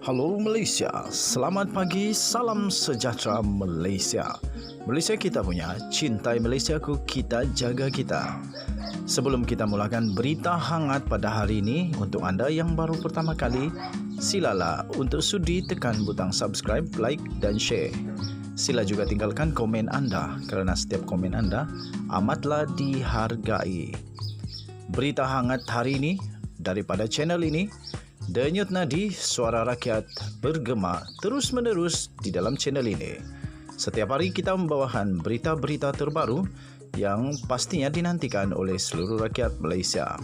Halo Malaysia, selamat pagi, salam sejahtera Malaysia. Malaysia kita punya, cintai Malaysiaku, kita jaga kita. Sebelum kita mulakan berita hangat pada hari ini, untuk anda yang baru pertama kali, silalah untuk sudi tekan butang subscribe, like dan share. Sila juga tinggalkan komen anda kerana setiap komen anda amatlah dihargai. Berita hangat hari ini daripada channel ini, Denyut nadi suara rakyat bergema terus-menerus di dalam channel ini. Setiap hari kita membawakan berita-berita terbaru yang pastinya dinantikan oleh seluruh rakyat Malaysia.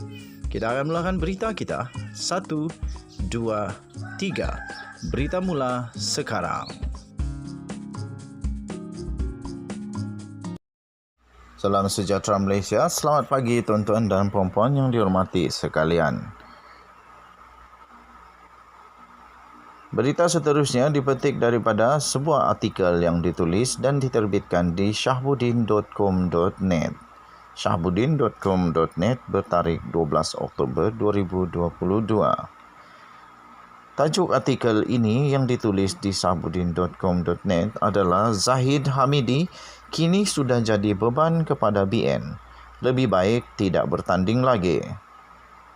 Kita akan mulakan berita kita. 1, 2, 3. Berita mula sekarang. Salam sejahtera Malaysia. Selamat pagi tuan-tuan dan puan-puan yang dihormati sekalian. Berita seterusnya dipetik daripada sebuah artikel yang ditulis dan diterbitkan di shahbuddin.com.net. shahbuddin.com.net bertarikh 12 Oktober 2022. Tajuk artikel ini yang ditulis di shahbuddin.com.net adalah Zahid Hamidi kini sudah jadi beban kepada BN. Lebih baik tidak bertanding lagi.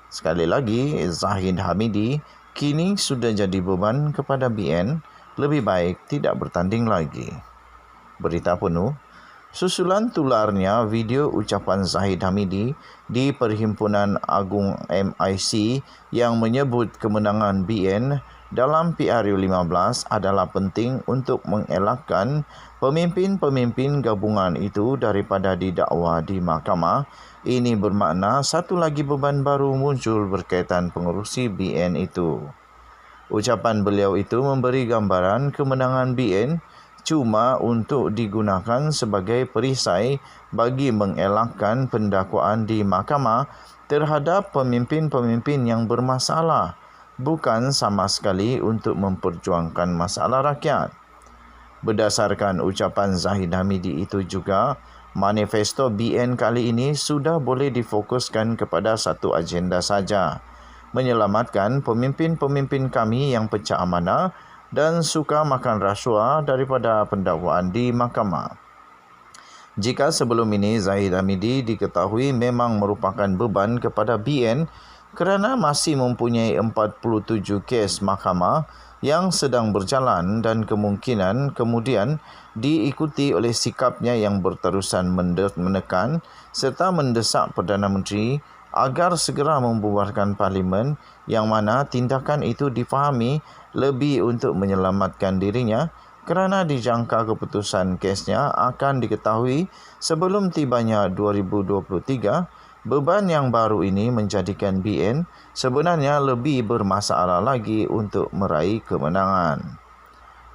Sekali lagi, Zahid Hamidi kini sudah jadi beban kepada BN, lebih baik tidak bertanding lagi. Berita penuh, susulan tularnya video ucapan Zahid Hamidi di Perhimpunan Agung MIC yang menyebut kemenangan BN dalam PRU15 adalah penting untuk mengelakkan pemimpin-pemimpin gabungan itu daripada didakwa di mahkamah. Ini bermakna satu lagi beban baru muncul berkaitan pengerusi BN itu. Ucapan beliau itu memberi gambaran kemenangan BN cuma untuk digunakan sebagai perisai bagi mengelakkan pendakwaan di mahkamah terhadap pemimpin-pemimpin yang bermasalah, bukan sama sekali untuk memperjuangkan masalah rakyat. Berdasarkan ucapan Zahid Hamidi itu juga, manifesto BN kali ini sudah boleh difokuskan kepada satu agenda saja, menyelamatkan pemimpin-pemimpin kami yang pecah amanah dan suka makan rasuah daripada pendakwaan di mahkamah. Jika sebelum ini Zahid Hamidi diketahui memang merupakan beban kepada BN kerana masih mempunyai 47 kes mahkamah yang sedang berjalan dan kemungkinan kemudian diikuti oleh sikapnya yang berterusan menekan serta mendesak Perdana Menteri agar segera membubarkan Parlimen, yang mana tindakan itu difahami lebih untuk menyelamatkan dirinya kerana dijangka keputusan kesnya akan diketahui sebelum tibanya 2023. Beban yang baru ini menjadikan BN sebenarnya lebih bermasalah lagi untuk meraih kemenangan.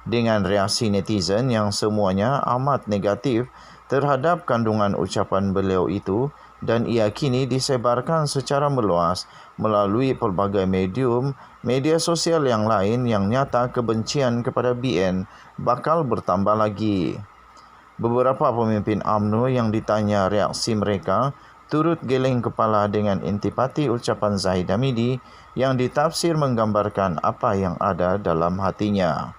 Dengan reaksi netizen yang semuanya amat negatif terhadap kandungan ucapan beliau itu dan ia kini disebarkan secara meluas melalui pelbagai medium media sosial yang lain, yang nyata kebencian kepada BN bakal bertambah lagi. Beberapa pemimpin UMNO yang ditanya reaksi mereka turut geleng kepala dengan intipati ucapan Zahid Hamidi yang ditafsir menggambarkan apa yang ada dalam hatinya.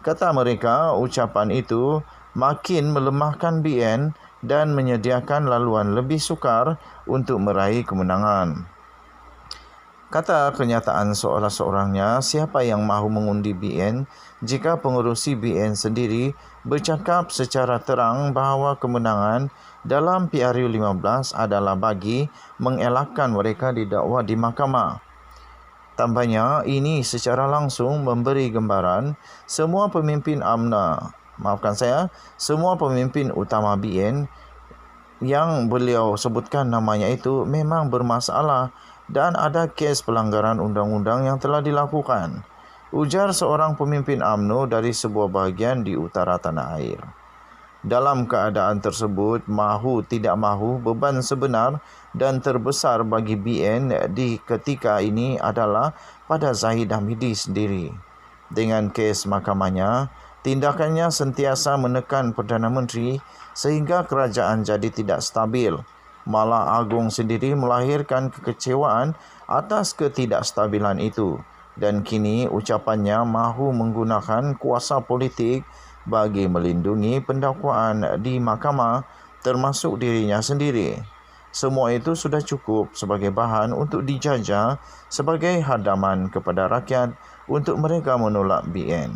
Kata mereka, ucapan itu makin melemahkan BN dan menyediakan laluan lebih sukar untuk meraih kemenangan. Kata kenyataan seorang-seorangnya, siapa yang mahu mengundi BN jika pengerusi BN sendiri bercakap secara terang bahawa kemenangan dalam PRU15 adalah bagi mengelakkan mereka didakwa di mahkamah. Tambahnya, ini secara langsung memberi gambaran semua pemimpin semua pemimpin utama BN yang beliau sebutkan namanya itu memang bermasalah dan ada kes pelanggaran undang-undang yang telah dilakukan, ujar seorang pemimpin UMNO dari sebuah bahagian di utara tanah air. Dalam keadaan tersebut, mahu tidak mahu, beban sebenar dan terbesar bagi BN di ketika ini adalah pada Zahid Hamidi sendiri. Dengan kes mahkamahnya, tindakannya sentiasa menekan Perdana Menteri sehingga kerajaan jadi tidak stabil. Malah Agung sendiri melahirkan kekecewaan atas ketidakstabilan itu. dan kini ucapannya mahu menggunakan kuasa politik bagi melindungi pendakwaan di mahkamah termasuk dirinya sendiri. Semua itu sudah cukup sebagai bahan untuk dijajah sebagai hadaman kepada rakyat untuk mereka menolak BN.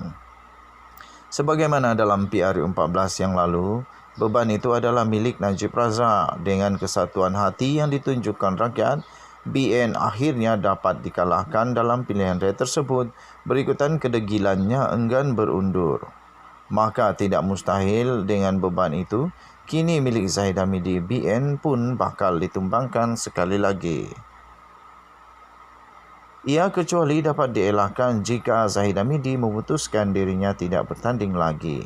Sebagaimana dalam PRU 14 yang lalu, beban itu adalah milik Najib Razak. Dengan kesatuan hati yang ditunjukkan rakyat, BN akhirnya dapat dikalahkan dalam pilihan raya tersebut berikutan kedegilannya enggan berundur. Maka tidak mustahil dengan beban itu, kini milik Zahid Hamidi BN pun bakal ditumbangkan sekali lagi. Ia kecuali dapat dielakkan jika Zahid Hamidi memutuskan dirinya tidak bertanding lagi.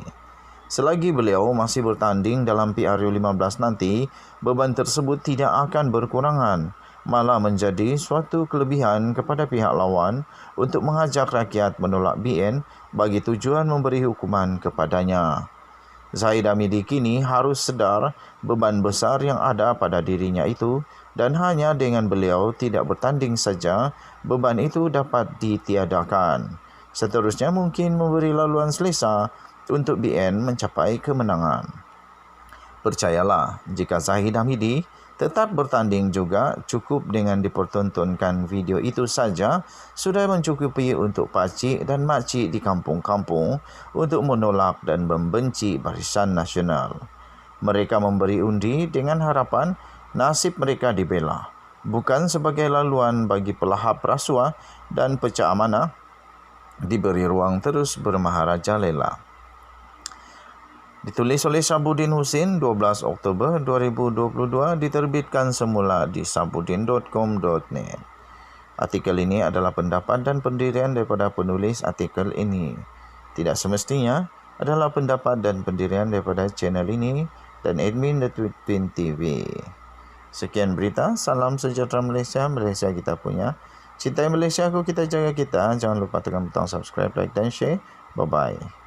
Selagi beliau masih bertanding dalam PRU 15 nanti, beban tersebut tidak akan berkurangan, malah menjadi suatu kelebihan kepada pihak lawan untuk mengajak rakyat menolak BN bagi tujuan memberi hukuman kepadanya. Zahid Hamidi kini harus sedar beban besar yang ada pada dirinya itu, dan hanya dengan beliau tidak bertanding saja beban itu dapat ditiadakan. Seterusnya mungkin memberi laluan selesa untuk BN mencapai kemenangan. Percayalah, jika Zahid Hamidi tetap bertanding juga, cukup dengan dipertontonkan video itu saja sudah mencukupi untuk pakcik dan makcik di kampung-kampung untuk menolak dan membenci Barisan Nasional. Mereka memberi undi dengan harapan nasib mereka dibela, bukan sebagai laluan bagi pelahap rasuah dan pecah amanah diberi ruang terus bermaharaja lela. Ditulis oleh Syabuddin Husin 12 Oktober 2022, diterbitkan semula di sabudin.com.net. Artikel ini adalah pendapat dan pendirian daripada penulis artikel ini. Tidak semestinya adalah pendapat dan pendirian daripada channel ini dan admin The Tweetpin TV. Sekian berita, salam sejahtera Malaysia, Malaysia kita punya. Cintai Malaysia, kita jaga kita. Jangan lupa tekan butang subscribe, like dan share. Bye-bye.